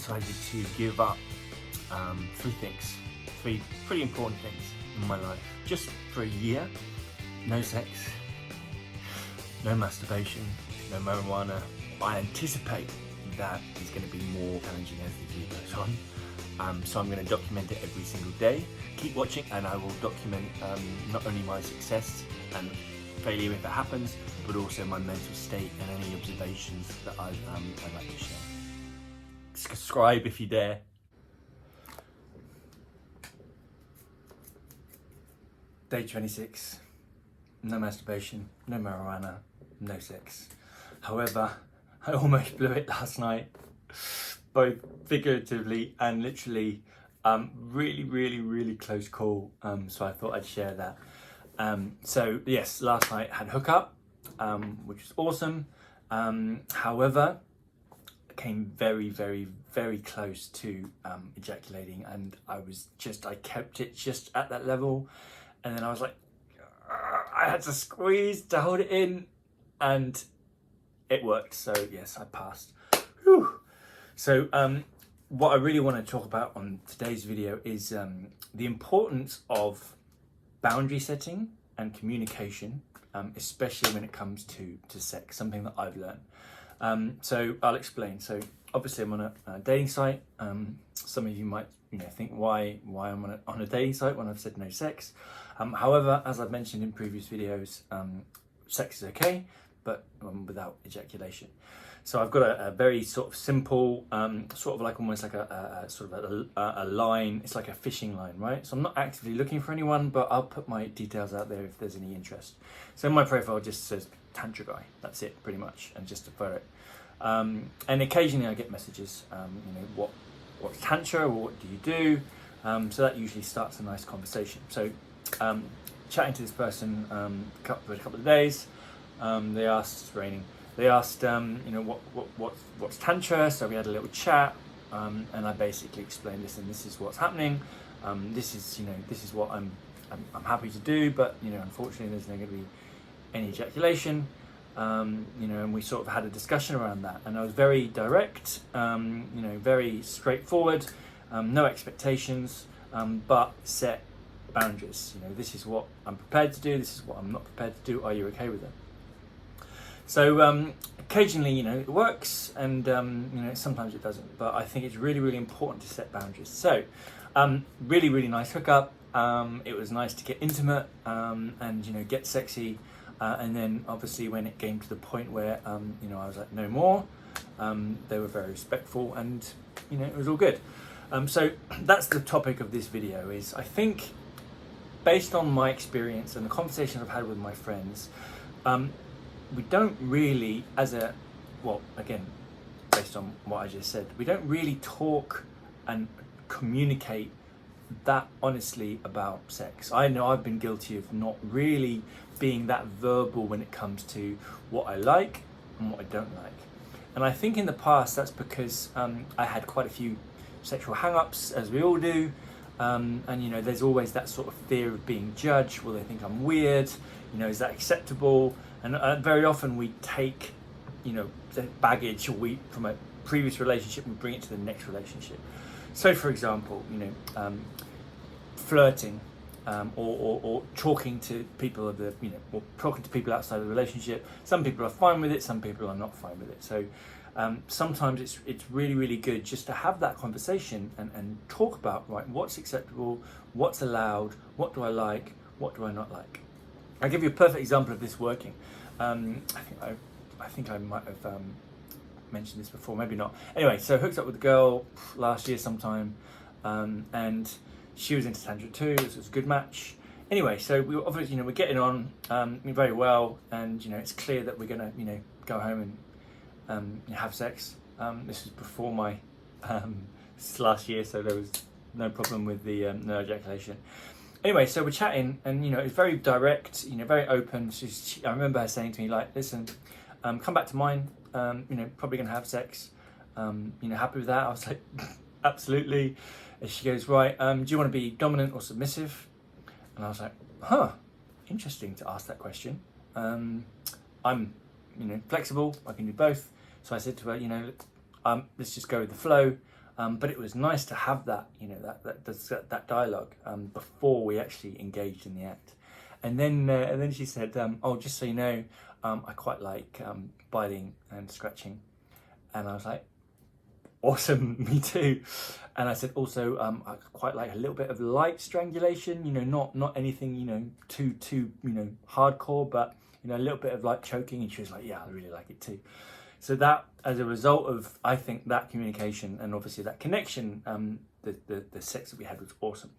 decided to give up three pretty important things in my life. Just for a year, no sex, no masturbation, no marijuana. I anticipate that is going to be more challenging as the year goes on. So I'm going to document it every single day. Keep watching and I will document not only my success and failure if it happens, but also my mental state and any observations that I'd like to share. Subscribe if you dare. Day 26. No masturbation, no marijuana, no sex. However, I almost blew it last night, both figuratively and literally. Really close call. So I thought I'd share that. So yes, last night I had hookup, which was awesome. However, I came very close to ejaculating, and I kept it just at that level, and then I was like, I had to squeeze to hold it in, and it worked. So yes, I passed. Whew. So what I really want to talk about on today's video is the importance of boundary setting and communication, especially when it comes to sex, something that I've learned. So I'll explain. So obviously I'm on a dating site. Some of you might think why I'm on a dating site when I've said no sex. However, as I've mentioned in previous videos, sex is okay, but without ejaculation. So I've got a very sort of simple, sort of like almost like a line. It's like a fishing line, right? So I'm not actively looking for anyone, but I'll put my details out there if there's any interest. So my profile just says Tantra Guy. That's it, pretty much, and just a photo. And occasionally I get messages, what's Tantra, or what do you do? So that usually starts a nice conversation. So chatting to this person a couple of days, they asked, it's raining. They asked, what's Tantra? So we had a little chat, and I basically explained, listen, this is what's happening. This is what I'm happy to do, but unfortunately, there's not going to be any ejaculation. And we sort of had a discussion around that, and I was very direct, very straightforward, no expectations, but set boundaries. This is what I'm prepared to do. This is what I'm not prepared to do. Are you okay with it? So occasionally, it works, and sometimes it doesn't. But I think it's really important to set boundaries. So really nice hookup. It was nice to get intimate and get sexy. And then obviously when it came to the point where I was like, no more. They were very respectful, and it was all good. So that's the topic of this video. Is I think, based on my experience and the conversations I've had with my friends, we don't really, again, based on what I just said, we don't really talk and communicate that honestly about sex. I know I've been guilty of not really being that verbal when it comes to what I like and what I don't like. And I think in the past that's because I had quite a few sexual hang-ups, as we all do. And there's always that sort of fear of being judged. Will they think I'm weird? Is that acceptable? And very often we take, the baggage from a previous relationship and bring it to the next relationship. So, for example, flirting, or talking to people or talking to people outside of the relationship. Some people are fine with it. Some people are not fine with it. So sometimes it's really good just to have that conversation and talk about, right, what's acceptable, what's allowed, what do I like, what do I not like. I'll give you a perfect example of this working. I think I might have mentioned this before, maybe not. Anyway, so hooked up with a girl last year sometime, and she was into Tantra too, so it was a good match. Anyway, so we obviously, we're getting on very well, and it's clear that we're gonna, go home and have sex. This was before my last year, so there was no problem with the no ejaculation. Anyway, so we're chatting, and it's very direct, very open. I remember her saying to me, like, listen, come back to mine. Probably gonna have sex. Happy with that? I was like, absolutely. And she goes, right. Do you want to be dominant or submissive? And I was like, interesting to ask that question. I'm, flexible. I can do both. So I said to her, let's just go with the flow. But it was nice to have that, you know, that dialogue before we actually engaged in the act. And then she said, "Oh, just so you know, I quite like biting and scratching." And I was like, "Awesome, me too." And I said, "Also, I quite like a little bit of light strangulation. You know, not anything, you know, too you know, hardcore, but you know, a little bit of like choking." And she was like, "Yeah, I really like it too." So that, as a result of, I think, that communication and obviously that connection, the sex that we had was awesome.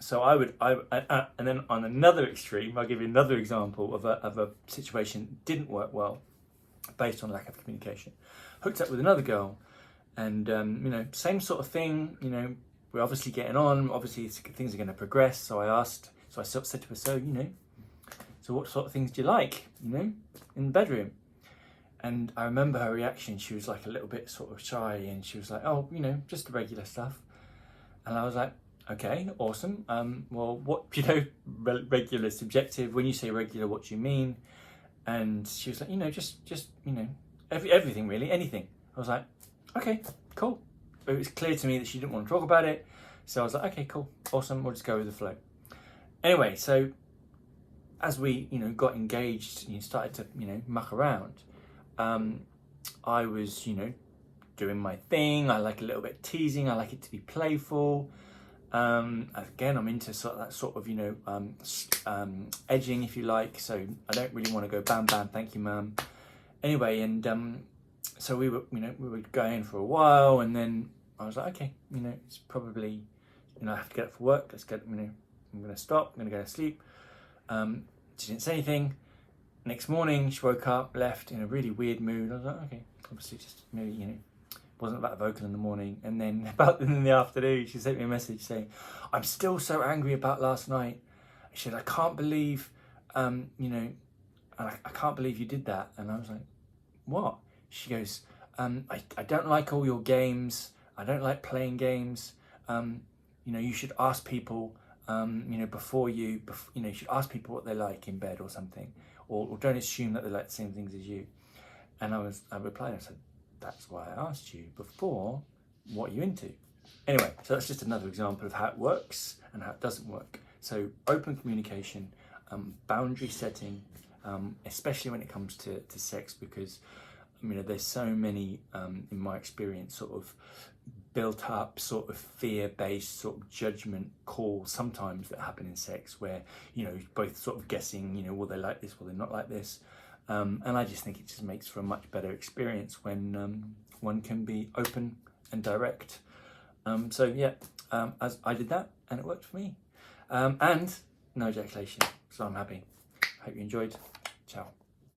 So and then on another extreme, I'll give you another example of a situation that didn't work well based on lack of communication. Hooked up with another girl, and you know, same sort of thing. You know, we're obviously getting on. Obviously, things are going to progress. So I sort of said to her, "So, you know, so what sort of things do you like? You know, in the bedroom?" And I remember her reaction. She was like a little bit sort of shy, and she was like, "Oh, you know, just the regular stuff." And I was like, "Okay, awesome. Well, what, you know, regular, subjective. When you say regular, what do you mean?" And she was like, "You know, just you know, everything really, anything." I was like, "Okay, cool." But it was clear to me that she didn't want to talk about it, so I was like, "Okay, cool, awesome. We'll just go with the flow." Anyway, so as we, you know, got engaged and started to, you know, muck around, I was, you know, doing my thing. I like a little bit of teasing. I like it to be playful. Again, I'm into that sort of, you know, edging, if you like. So I don't really want to go bam bam, thank you, ma'am. Anyway, and so we were, you know, we were going for a while, and then I was like, okay, you know, it's probably, you know, I have to get up for work. Let's get, you know, I'm going to stop. I'm going to go to sleep. She didn't say anything. Next morning, she woke up, left in a really weird mood. I was like, okay, obviously just maybe, you know, wasn't that vocal in the morning. And then about in the afternoon, she sent me a message saying, "I'm still so angry about last night." She said, "I can't believe, you know, I can't believe you did that." And I was like, "What?" She goes, I don't like all your games. I don't like playing games. You know, you should ask people, you know, before you know, you should ask people what they like in bed or something. Or don't assume that they like the same things as you." And I replied, I said, "That's why I asked you before, what are you into?" Anyway, so that's just another example of how it works and how it doesn't work. So open communication, boundary setting, especially when it comes to sex, because, you know, there's so many, in my experience, sort of built up sort of fear-based sort of judgment calls sometimes that happen in sex, where, you know, both sort of guessing, you know, will they like this, will they not like this, and I just think it just makes for a much better experience when one can be open and direct. So yeah, as I did that, and it worked for me, and no ejaculation, so I'm happy. Hope you enjoyed. Ciao.